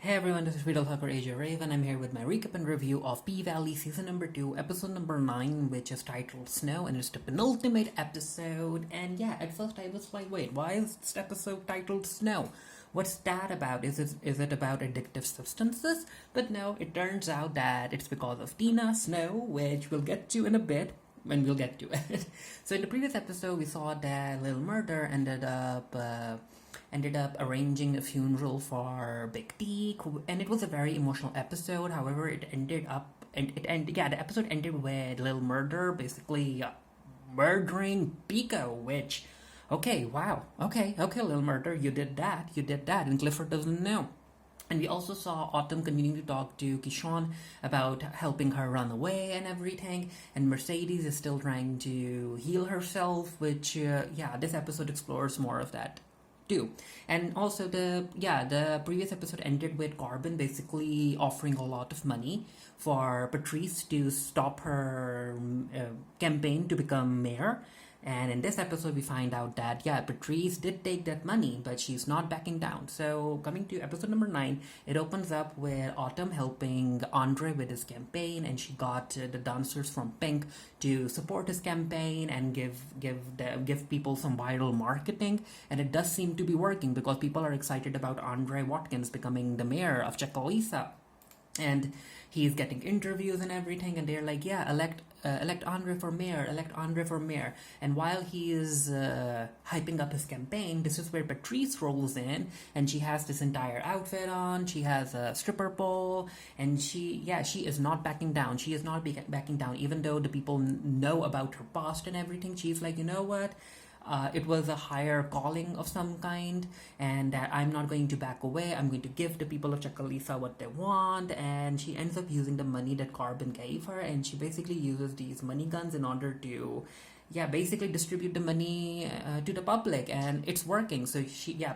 Hey everyone, this is Riddle Tucker Asia Raven. I'm here with my recap and review of P-Valley Season number 2, Episode number 9, which is titled Snow, and it's the penultimate episode. And yeah, at first I was like, wait, why is this episode titled Snow? What's that about? Is it about addictive substances? But no, it turns out that it's because of Tina Snow, which we'll get to in a bit when we'll get to it. So in the previous episode, we saw that Lil Murda ended up arranging a funeral for Big T, and it was a very emotional episode. However, the episode ended with Lil Murda basically murdering Pico, which, okay, wow, okay, Lil Murda, you did that, and Clifford doesn't know. And we also saw Autumn continuing to talk to Kishon about helping her run away and everything. And Mercedes is still trying to heal herself, which, this episode explores more of that too. And also the previous episode ended with Carbon basically offering a lot of money for Patrice to stop her campaign to become mayor. And in this episode, we find out that, Patrice did take that money, but she's not backing down. So, coming to episode number 9, it opens up with Autumn helping Andre with his campaign, and she got the dancers from Pink to support his campaign and give people some viral marketing. And it does seem to be working because people are excited about Andre Watkins becoming the mayor of Chacalisa. And he's getting interviews and everything, and they're like, elect Andre for mayor. And while he is hyping up his campaign, this is where Patrice rolls in, and she has this entire outfit on. She has a stripper pole, and she is not backing down. She is not backing down, even though the people know about her past and everything. She's like, you know what? It was a higher calling of some kind, and that I'm not going to back away. I'm going to give the people of Chacalisa what they want. And she ends up using the money that Carbon gave her, and she basically uses these money guns in order to basically distribute the money to the public, and it's working. So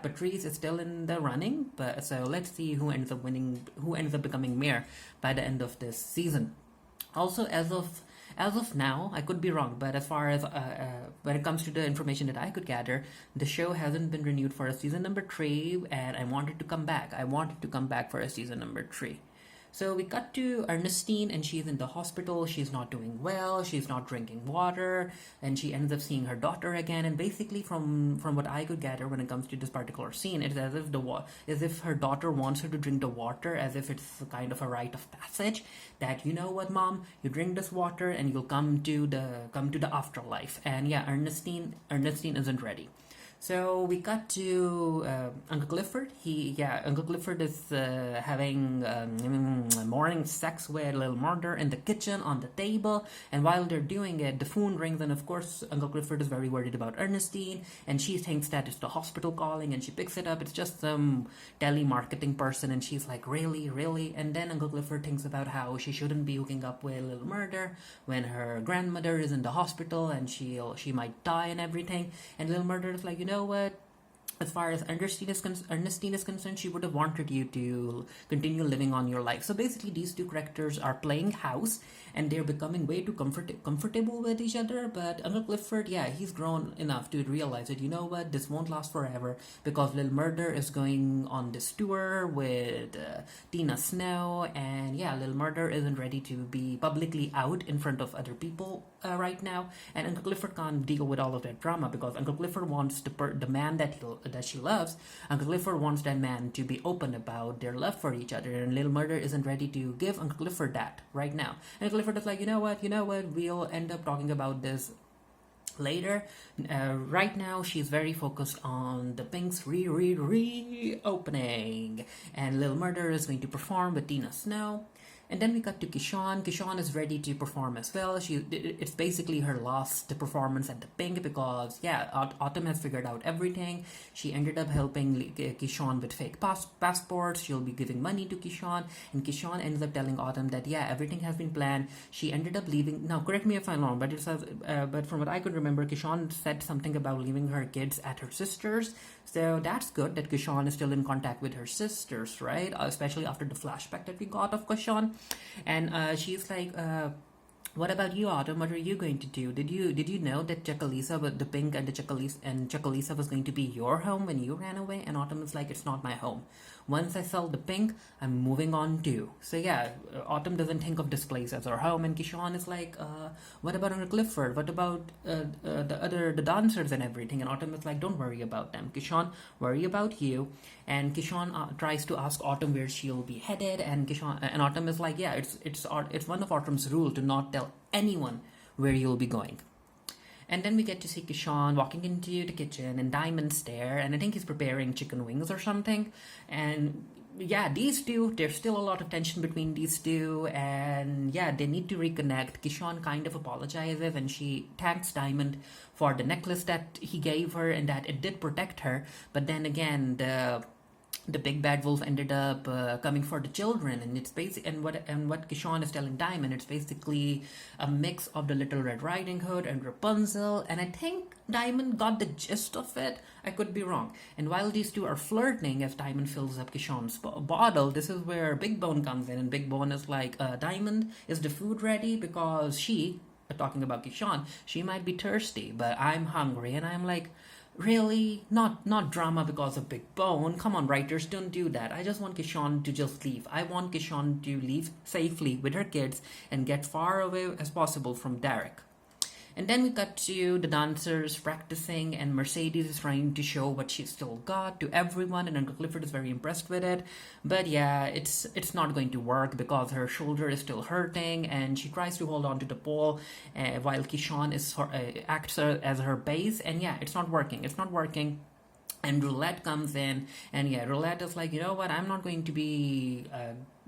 Patrice is still in the running, but so let's see who ends up winning, who ends up becoming mayor by the end of this season. Also, as of now, I could be wrong, but as far as when it comes to the information that I could gather, the show hasn't been renewed for a season number 3, and I wanted to come back. For a season number 3. So we cut to Ernestine, and she's in the hospital. She's not doing well. She's not drinking water, and she ends up seeing her daughter again. And basically, from what I could gather when it comes to this particular scene, it's as if her daughter wants her to drink the water, as if it's kind of a rite of passage. That, you know what, Mom, you drink this water, and you'll come to the afterlife. And Ernestine isn't ready. So we cut to Uncle Clifford. Uncle Clifford is having morning sex with Lil Murda in the kitchen on the table. And while they're doing it, the phone rings, and of course Uncle Clifford is very worried about Ernestine, and she thinks that it's the hospital calling, and she picks it up. It's just some telemarketing person, and she's like, really? And then Uncle Clifford thinks about how she shouldn't be hooking up with Lil Murda when her grandmother is in the hospital and she might die and everything. And Lil Murda is like, you know what? As far as Ernestine is concerned, she would have wanted you to continue living on your life. So basically, these two characters are playing house, and they're becoming way too comfortable with each other. But Uncle Clifford, he's grown enough to realize that, you know what, this won't last forever, because Lil Murda is going on this tour with Tina Snow, and Lil Murda isn't ready to be publicly out in front of other people right now. And Uncle Clifford can't deal with all of that drama, because Uncle Clifford wants the man that she loves. Uncle Clifford wants that man to be open about their love for each other, and Lil Murda isn't ready to give Uncle Clifford that right now. And Uncle Clifford is like, you know what, we'll end up talking about this later. Right now, she's very focused on the Pink's reopening, and Lil Murda is going to perform with Tina Snow. And then we cut to Kishon. Kishon is ready to perform as well. It's basically her last performance at the Pink, because Autumn has figured out everything. She ended up helping Kishon with fake passports. She'll be giving money to Kishon, and Kishon ends up telling Autumn that everything has been planned. She ended up leaving. Now, correct me if I'm wrong, but it says, but from what I could remember, Kishon said something about leaving her kids at her sister's. So that's good that Kishon is still in contact with her sisters, right? Especially after the flashback that we got of Kishon. And she's like, What about you, Autumn? What are you going to do? Did you know that Chacalisa, the Pink and Chacalisa was going to be your home when you ran away? And Autumn is like, it's not my home. Once I sell the pink, I'm moving on too. So yeah, Autumn doesn't think of this place as her home, and Kishon is like, what about Uncle Clifford? What about the dancers and everything? And Autumn is like, don't worry about them. Kishon, worry about you. And Kishon tries to ask Autumn where she'll be headed, and Autumn is like, yeah, it's one of Autumn's rule to not tell anyone where you'll be going. And then we get to see Kishon walking into the kitchen and Diamond's there, and I think he's preparing chicken wings or something. And yeah, these two, there's still a lot of tension between these two, and yeah, they need to reconnect. Kishon kind of apologizes and she thanks Diamond for the necklace that he gave her and that it did protect her. But then again, the big bad wolf ended up coming for the children, and it's basic. And what Kishon is telling Diamond, it's basically a mix of the Little Red Riding Hood and Rapunzel, and I think Diamond got the gist of it. I could be wrong. And while these two are flirting, as Diamond fills up Kishon's bottle, this is where Big Bone comes in, and Big Bone is like, Diamond, is the food ready? Because she, talking about Kishon, she might be thirsty, but I'm hungry. And I'm like, really? Not drama because of Big Bone. Come on, writers, don't do that. I just want Kishon to just leave. I want Kishon to leave safely with her kids and get far away as possible from Derek. And then we cut to the dancers practicing, and Mercedes is trying to show what she's still got to everyone, and Uncle Clifford is very impressed with it. But yeah, it's not going to work because her shoulder is still hurting, and she tries to hold on to the pole while Kishon acts as her base, and yeah, it's not working. It's not working. And Roulette comes in, and yeah, Roulette is like, you know what, I'm not going to be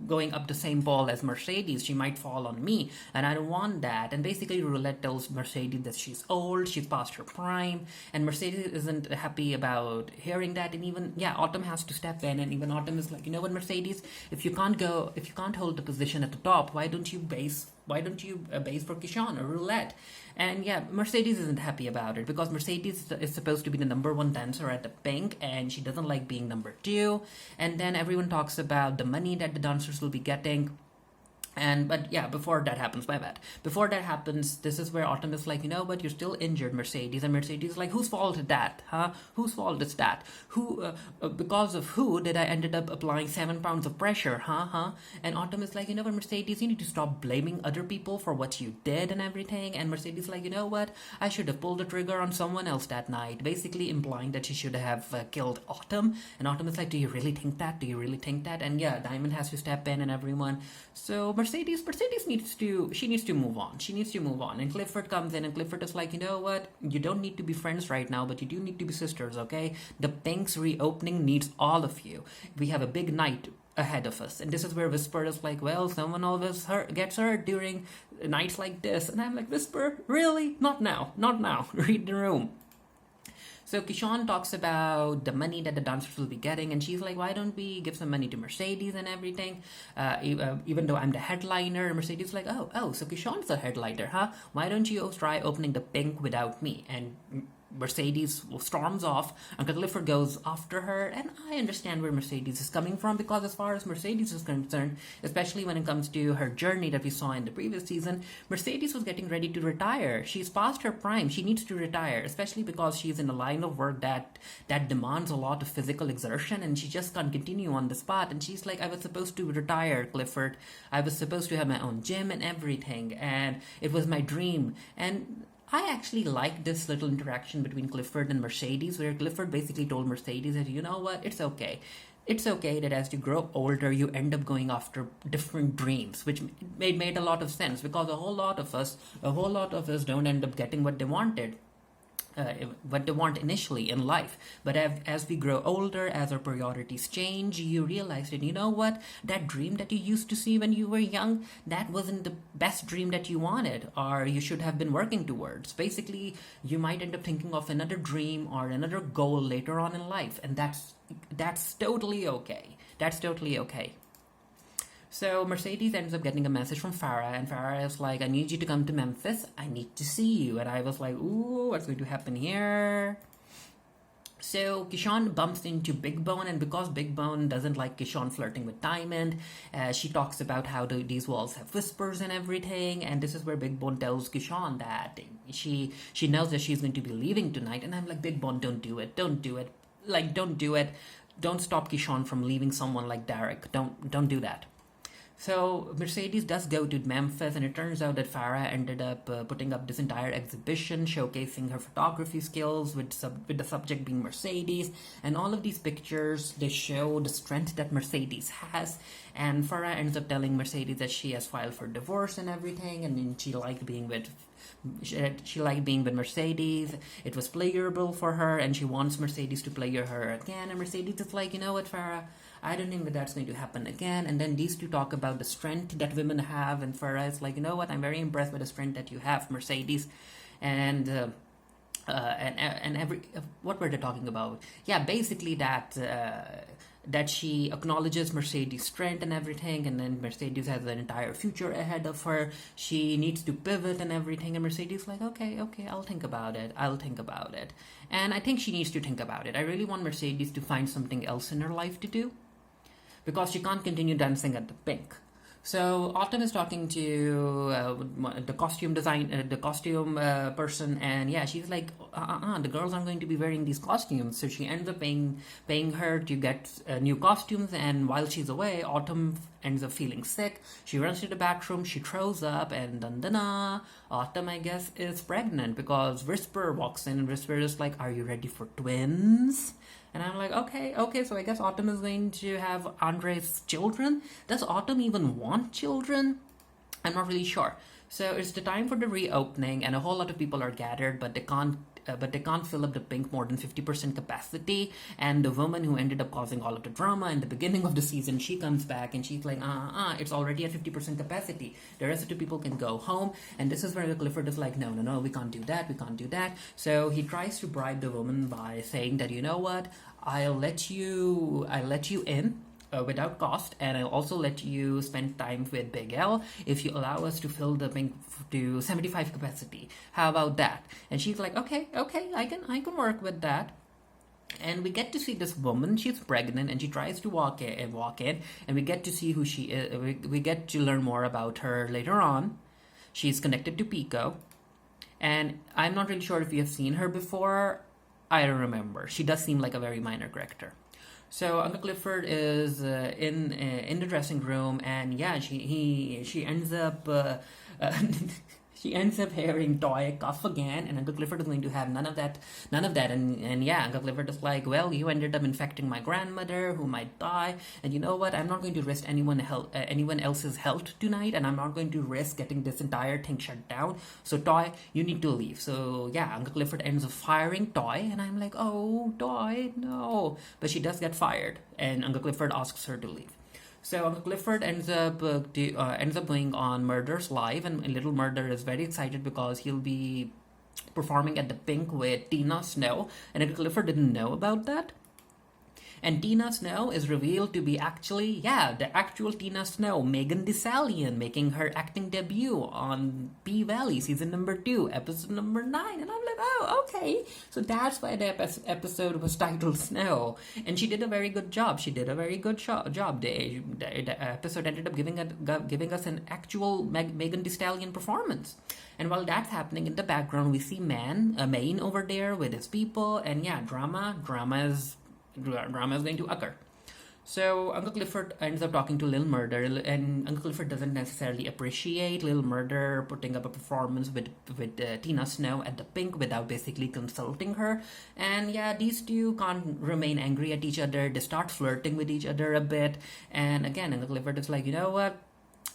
going up the same pole as Mercedes. She might fall on me, and I don't want that. And basically, Roulette tells Mercedes that she's old, she's past her prime, and Mercedes isn't happy about hearing that. And even, yeah, Autumn has to step in, and even Autumn is like, you know what, Mercedes, if you can't hold the position at the top, why don't you base for Kishon or Roulette? And yeah, Mercedes isn't happy about it because Mercedes is supposed to be the number one dancer at the pink, and she doesn't like being number two. And then everyone talks about the money that the dancers will be getting. But yeah, before that happens, this is where Autumn is like, you know what, you're still injured, Mercedes. And Mercedes is like, whose fault is that, huh? Whose fault is that? Because of who did I ended up applying 7 pounds of pressure, huh? And Autumn is like, you know what, Mercedes, you need to stop blaming other people for what you did and everything. And Mercedes is like, you know what, I should have pulled the trigger on someone else that night, basically implying that she should have killed Autumn. And Autumn is like, do you really think that? And yeah, Diamond has to step in and everyone. So Mercedes needs to move on. And Clifford comes in, and Clifford is like, you know what, you don't need to be friends right now, but you do need to be sisters, okay? The Pink's reopening needs all of you. We have a big night ahead of us. And this is where Whisper is like, well, someone always gets hurt during nights like this. And I'm like, Whisper, really? Not now. Read the room. So Kishon talks about the money that the dancers will be getting, and she's like, why don't we give some money to Mercedes and everything, even though I'm the headliner. Mercedes is like, oh, so Kishon's the headliner, huh? Why don't you try opening the pink without me? And Mercedes storms off. Uncle Clifford goes after her, and I understand where Mercedes is coming from, because as far as Mercedes is concerned, especially when it comes to her journey that we saw in the previous season, Mercedes was getting ready to retire. She's past her prime. She needs to retire, especially because she's in a line of work that demands a lot of physical exertion, and she just can't continue on the spot. And she's like, I was supposed to retire, Clifford. I was supposed to have my own gym and everything, and it was my dream. And I actually like this little interaction between Clifford and Mercedes, where Clifford basically told Mercedes that, you know what, it's okay. It's okay that as you grow older, you end up going after different dreams, which made a lot of sense, because a whole lot of us don't end up getting what they wanted. What they want initially in life. But as we grow older, as our priorities change, you realize that, you know what, that dream that you used to see when you were young, that wasn't the best dream that you wanted, or you should have been working towards. Basically, you might end up thinking of another dream or another goal later on in life, and that's totally okay. So Mercedes ends up getting a message from Farah, and Farah is like, I need you to come to Memphis. I need to see you. And I was like, ooh, what's going to happen here? So Kishon bumps into Big Bone, and because Big Bone doesn't like Kishon flirting with Diamond, she talks about how these walls have whispers and everything, and this is where Big Bone tells Kishon that she knows that she's going to be leaving tonight. And I'm like, Big Bone, don't do it. Like, don't do it. don't stop Kishon from leaving someone like Derek. Don't do that. So Mercedes does go to Memphis, and it turns out that Farah ended up putting up this entire exhibition showcasing her photography skills, with the subject being Mercedes. And all of these pictures, they show the strength that Mercedes has. And Farah ends up telling Mercedes that she has filed for divorce and everything, and then she liked being with Mercedes. It was pleasurable for her, and she wants Mercedes to pleasure her again. And Mercedes is like, you know what, Farah, I don't think that's going to happen again. And then these two talk about the strength that women have, and Farah is like, you know what, I'm very impressed with the strength that you have, Mercedes. And every what were they talking about? Yeah, basically that she acknowledges Mercedes' strength and everything, and then Mercedes has an entire future ahead of her. She needs to pivot and everything, and Mercedes like, okay, I'll think about it. And I think she needs to think about it. I really want Mercedes to find something else in her life to do, because she can't continue dancing at the Pink. So Autumn is talking to the costume person, and yeah, she's like, the girls aren't going to be wearing these costumes. So she ends up paying her to get new costumes, and while she's away, Autumn ends up feeling sick. She runs to the bathroom, she throws up, and dun-dun-dun, Autumn, I guess, is pregnant, because Whisper walks in, and Whisper is like, are you ready for twins? And I'm like, okay, so I guess Autumn is going to have Andre's children. Does Autumn even want children? I'm not really sure. So it's the time for the reopening, and a whole lot of people are gathered, but they can't fill up the Pink more than 50% capacity. And the woman who ended up causing all of the drama in the beginning of the season, she comes back and she's like, it's already at 50% capacity. The rest of the people can go home. And this is where Clifford is like, no, we can't do that. So he tries to bribe the woman by saying that, you know what, I'll let you in without cost, and I'll also let you spend time with Big L if you allow us to fill the Pink to 75 capacity. How about that? And she's like, okay, I can work with that. And we get to see this woman. She's pregnant, and she tries to walk in, and we get to see who she is. We get to learn more about her later on. She's connected to Pico, and I'm not really sure if you have seen her before. I don't remember. She does seem like a very minor character. So Uncle Clifford is in the dressing room, and yeah, she ends up she ends up hearing Toy cough again, and Uncle Clifford is going to have none of that, and yeah, Uncle Clifford is like, well, you ended up infecting my grandmother, who might die, and you know what? I'm not going to risk anyone else's health tonight, and I'm not going to risk getting this entire thing shut down. So Toy, you need to leave. So yeah, Uncle Clifford ends up firing Toy, and I'm like, oh, Toy, no, but she does get fired, and Uncle Clifford asks her to leave. So Uncle Clifford ends up going on Murda's live, and little Murda is very excited because he'll be performing at the Pink with Tina Snow, and Uncle Clifford didn't know about that. And Tina Snow is revealed to be the actual Tina Snow, Megan Thee Stallion, making her acting debut on P-Valley, season number 2, episode number 9. And I'm like, oh, okay. So that's why the episode was titled Snow. And she did a very good job. The episode ended up giving us an actual Megan Thee Stallion performance. And while that's happening in the background, we see Maine over there with his people. And yeah, drama is going to occur. So Uncle Clifford ends up talking to Lil Murda, and Uncle Clifford doesn't necessarily appreciate Lil Murda putting up a performance with Tina Snow at the Pink without basically consulting her. And yeah, these two can't remain angry at each other. They start flirting with each other a bit. And again, Uncle Clifford is like, you know what?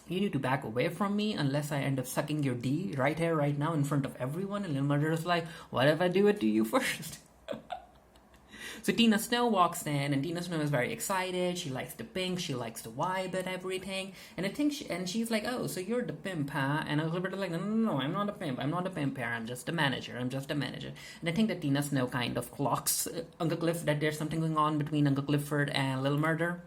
You need to back away from me unless I end up sucking your D right here, right now, in front of everyone. And Lil Murda is like, what if I do it to you first? So Tina Snow walks in, and Tina Snow is very excited. She likes the Pink, she likes the vibe and everything. And she's like, oh, so you're the pimp, huh? And Uncle Clifford is like, no, I'm not a pimp here. I'm just a manager. And I think that Tina Snow kind of clocks Uncle Cliff that there's something going on between Uncle Clifford and Lil Murda.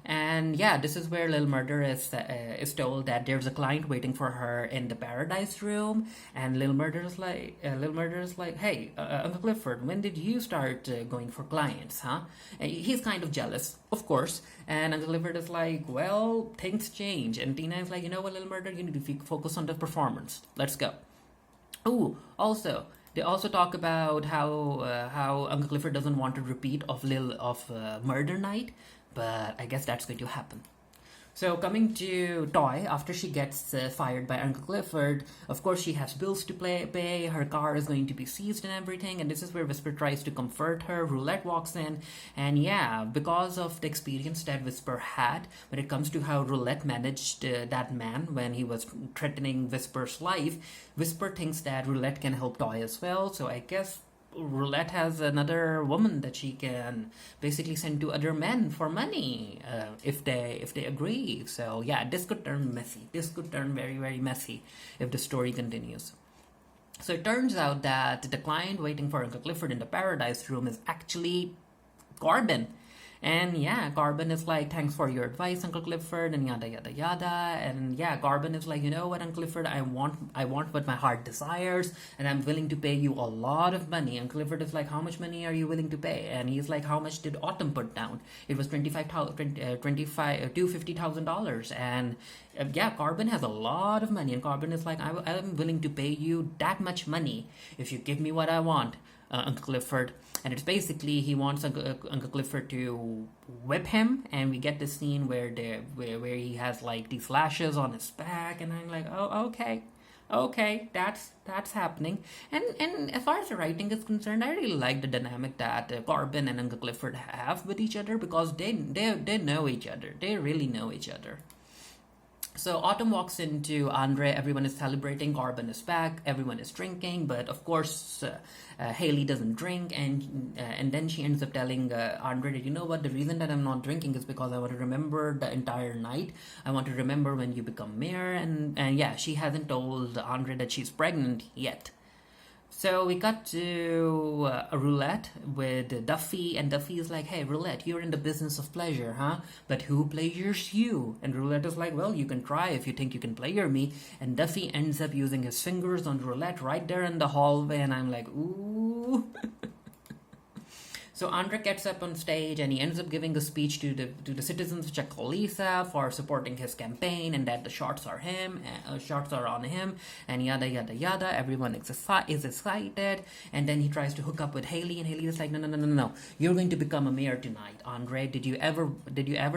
And yeah, this is where Lil Murda is told that there's a client waiting for her in the Paradise Room, and Lil Murda is like, hey, Uncle Clifford, when did you start going for clients, huh? And he's kind of jealous, of course, and Uncle Clifford is like, well, things change, and Tina is like, you know what, Lil Murda, you need to focus on the performance. Let's go. Ooh, also, They also talk about how Uncle Clifford doesn't want a repeat of Murder Night, but I guess that's going to happen. So coming to Toy, after she gets fired by Uncle Clifford, of course she has bills to pay, her car is going to be seized and everything, and this is where Whisper tries to comfort her. Roulette walks in, and yeah, because of the experience that Whisper had when it comes to how Roulette managed that man when he was threatening Whisper's life, Whisper thinks that Roulette can help Toy as well, so I guess Roulette has another woman that she can basically send to other men for money if they agree. So yeah, this could turn messy. This could turn very very messy if the story continues. So it turns out that the client waiting for Uncle Clifford in the Paradise Room is actually Corbin. And yeah, Corbin is like, thanks for your advice, Uncle Clifford, and yada yada yada. And yeah, Corbin is like, you know what, Uncle Clifford, I want what my heart desires, and I'm willing to pay you a lot of money. Uncle Clifford is like, how much money are you willing to pay? And he's like, how much did Autumn put down? It was $250,000. And yeah, Corbin has a lot of money, and Corbin is like, I'm willing to pay you that much money if you give me what I want, Uncle Clifford. And it's basically he wants Uncle Clifford to whip him, and we get this scene where he has like these lashes on his back, and I'm like, oh, okay, that's happening. And as far as the writing is concerned, I really like the dynamic that Corbin and Uncle Clifford have with each other, because they know each other. They really know each other. So Autumn walks into Andre. Everyone is celebrating. Corbin is back. Everyone is drinking, but of course, Haley doesn't drink, and then she ends up telling Andre that, you know what, the reason that I'm not drinking is because I want to remember the entire night. I want to remember when you become mayor, and yeah, she hasn't told Andre that she's pregnant yet. So we got to a roulette with Duffy, and Duffy is like, hey, Roulette, you're in the business of pleasure, huh? But who pleasures you? And Roulette is like, well, you can try if you think you can pleasure me. And Duffy ends up using his fingers on Roulette right there in the hallway, and I'm like, ooh. So Andre gets up on stage, and he ends up giving a speech to the citizens of Chakalisa for supporting his campaign, and that the shots are on him, and yada yada yada. Everyone is excited, and then he tries to hook up with Haley, and Haley is like, no, you're going to become a mayor tonight, Andre. Did you ever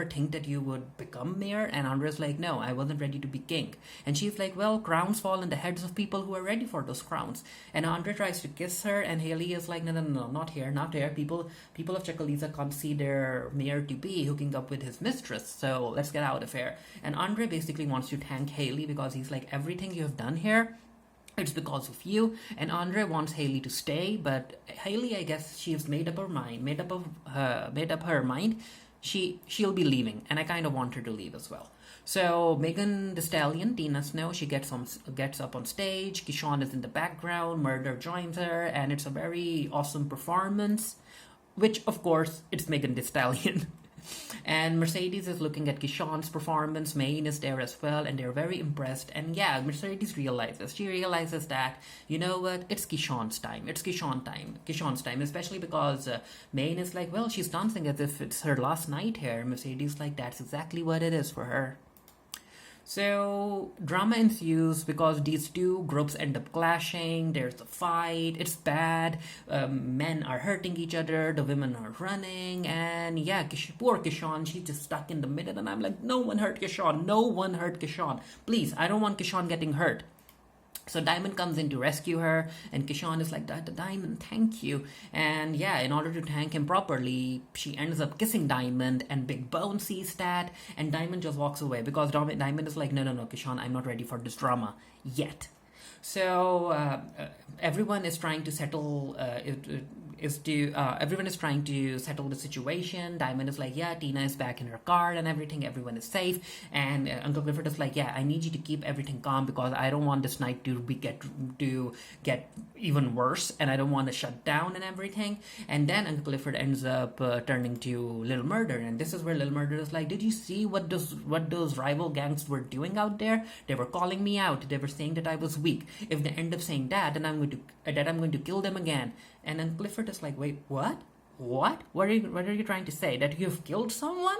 think that you would become mayor? And Andre's like, no, I wasn't ready to be king. And she's like, well, crowns fall in the heads of people who are ready for those crowns. And Andre tries to kiss her, and Haley is like, no, not here, not here. People of Chakalisa can't see their mayor to be hooking up with his mistress, so let's get out of here. And Andre basically wants to thank Haley, because he's like, everything you have done here, it's because of you. And Andre wants Haley to stay, but Haley, I guess she's made up her mind. She'll be leaving, and I kind of want her to leave as well. So Megan Thee Stallion, Tina Snow, she gets up on stage. Kishon is in the background. Murda joins her, and it's a very awesome performance. Which, of course, it's Megan Thee Stallion. And Mercedes is looking at Kishon's performance. Maine is there as well, and they're very impressed. And yeah, Mercedes realizes that, you know what, it's Kishon's time. It's Kishon's time, especially because Maine is like, well, she's dancing as if it's her last night here. Mercedes like, that's exactly what it is for her. So drama ensues because these two groups end up clashing. There's a fight. It's bad. Men are hurting each other. The women are running, and yeah, poor Kishon, she's just stuck in the middle. And I'm like, no one hurt Kishon. No one hurt Kishon. Please, I don't want Kishon getting hurt. So Diamond comes in to rescue her, and Kishon is like, Diamond, thank you. And yeah, in order to thank him properly, she ends up kissing Diamond, and Big Bone sees that, and Diamond just walks away, because Diamond is like, no, Kishon, I'm not ready for this drama yet. So everyone is trying to settle everyone is trying to settle the situation. Diamond is like, yeah, Tina is back in her car and everything. Everyone is safe. And Uncle Clifford is like, yeah, I need you to keep everything calm, because I don't want this night to get even worse, and I don't want to shut down and everything. And then Uncle Clifford ends up turning to Little Murder, and this is where Little Murder is like, did you see what those rival gangs were doing out there? They were calling me out. They were saying that I was weak. If they end up saying that, then I'm going to kill them again. And then Clifford is like, wait, what? What are you trying to say? That you've killed someone?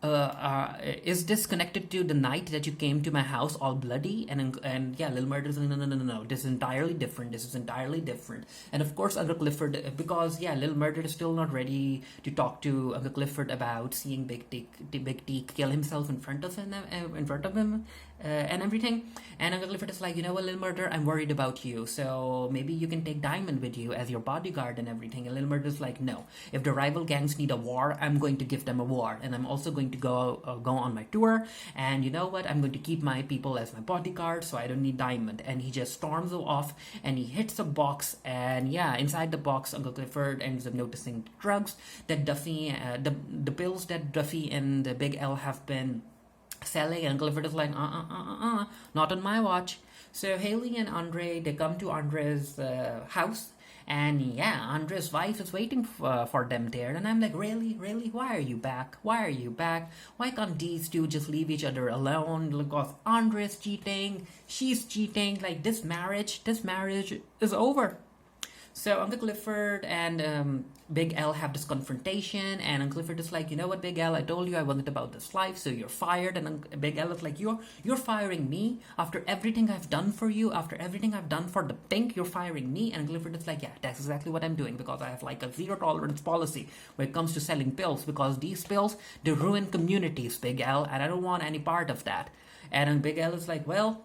is this connected to the night that you came to my house all bloody? And yeah, Lil Murda's like, no, this is entirely different. This is entirely different. And of course, Uncle Clifford, because yeah, Lil Murda is still not ready to talk to Uncle Clifford about seeing Big T kill himself in front of him, and everything. And Uncle Clifford is like, you know what, Lil Murder, I'm worried about you. So maybe you can take Diamond with you as your bodyguard and everything. And Lil Murder is like, no. If the rival gangs need a war, I'm going to give them a war, and I'm also going to go on my tour. And you know what? I'm going to keep my people as my bodyguard, so I don't need Diamond. And he just storms off, and he hits a box. And yeah, inside the box, Uncle Clifford ends up noticing drugs that Duffy, the pills that Duffy and the Big L have been selling. And Clifford is like, not on my watch. So Haley and Andre, they come to Andre's house, and yeah, Andre's wife is waiting for them there. And I'm like, really? Why are you back? Why can't these two just leave each other alone? Because Andre's cheating, she's cheating. Like, this marriage is over. So Uncle Clifford and Big L have this confrontation, and Uncle Clifford is like, you know what, Big L, I told you I wasn't about this life, so you're fired. And Big L is like, you're firing me after everything I've done for you, after everything I've done for the pink, you're firing me. And Uncle Clifford is like, yeah, that's exactly what I'm doing, because I have like a zero tolerance policy when it comes to selling pills, because these pills, they ruin communities, Big L, and I don't want any part of that. And Big L is like, well,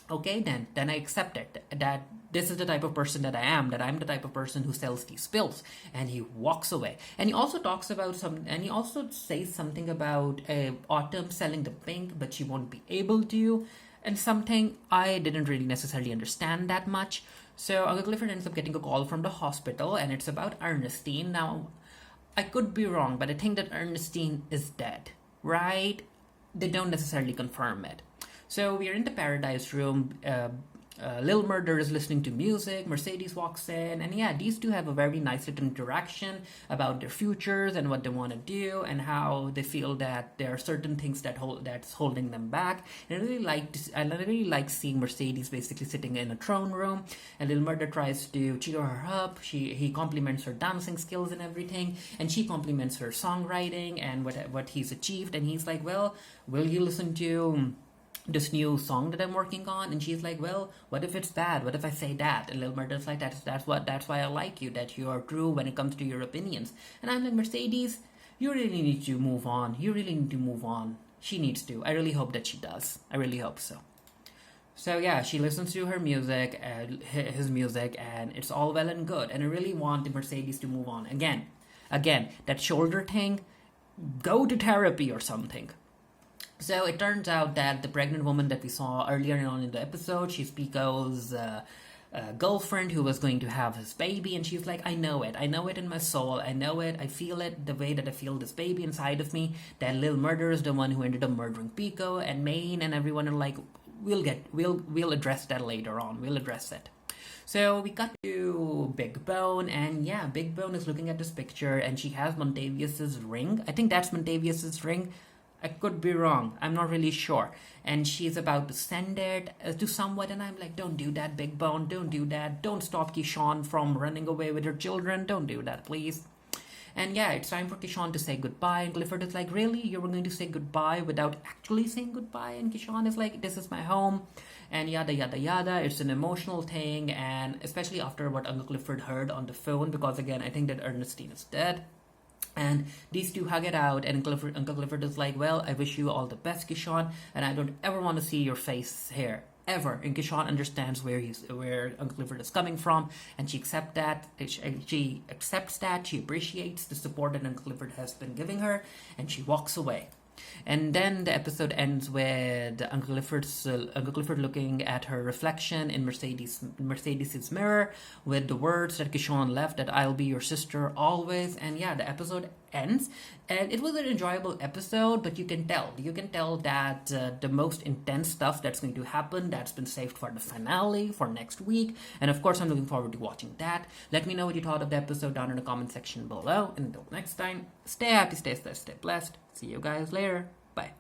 okay, then I accept it, that this is the type of person that I'm the type of person who sells these pills. And he walks away. And he also talks about and he also says something about Autumn selling the pink, but she won't be able to, and something I didn't really necessarily understand that much. So Uncle Clifford ends up getting a call from the hospital, and it's about Ernestine. Now, I could be wrong, but I think that Ernestine is dead, right? They don't necessarily confirm it. So we are in the Paradise Room. Lil Murder is listening to music. Mercedes walks in, and yeah, these two have a very nice little interaction about their futures and what they want to do, and how they feel that there are certain things that's holding them back. And I really like seeing Mercedes basically sitting in a throne room, and Lil Murder tries to cheer her up. He compliments her dancing skills and everything, and she compliments her songwriting and what he's achieved. And he's like, well, will you listen to this new song that I'm working on? And she's like, well, what if it's bad? What if I say that? And Lil Murder's like, that's why I like you, that you are true when it comes to your opinions. And I'm like, Mercedes, you really need to move on. She needs to. I really hope that she does. I really hope so. So yeah, she listens to her music, his music, and it's all well and good. And I really want Mercedes to move on. Again, that shoulder thing, go to therapy or something. So it turns out that the pregnant woman that we saw earlier on in the episode, she's Pico's girlfriend who was going to have his baby, and she's like, I know it in my soul, I know it, I feel it, the way that I feel this baby inside of me, that Lil Murder is the one who ended up murdering Pico, and Maine and everyone are like, we'll address that later on, we'll address it. So we cut to Big Bone, and yeah, Big Bone is looking at this picture, and she has Montavious' ring. I think that's Montavious' ring. I could be wrong. I'm not really sure. And she's about to send it to someone, and I'm like, don't do that, Big Bone. Don't do that. Don't stop Kishon from running away with her children. Don't do that, please. And yeah, it's time for Kishon to say goodbye. And Clifford is like, really? You were going to say goodbye without actually saying goodbye? And Kishon is like, this is my home. And yada, yada, yada. It's an emotional thing. And especially after what Uncle Clifford heard on the phone. Because again, I think that Ernestine is dead. And these two hug it out, and Uncle Clifford is like, well, I wish you all the best, Kishon, and I don't ever want to see your face here, ever. And Kishon understands where Uncle Clifford is coming from, and she accepts that, she appreciates the support that Uncle Clifford has been giving her, and she walks away. And then the episode ends with Uncle Clifford looking at her reflection in Mercedes's mirror with the words that Kishon left, that I'll be your sister always. And yeah, the episode ends, and it was an enjoyable episode, but you can tell that the most intense stuff that's going to happen, that's been saved for the finale for next week. And of course, I'm looking forward to watching that. Let me know what you thought of the episode down in the comment section below. And until next time, stay happy, stay blessed. See you guys later. Bye.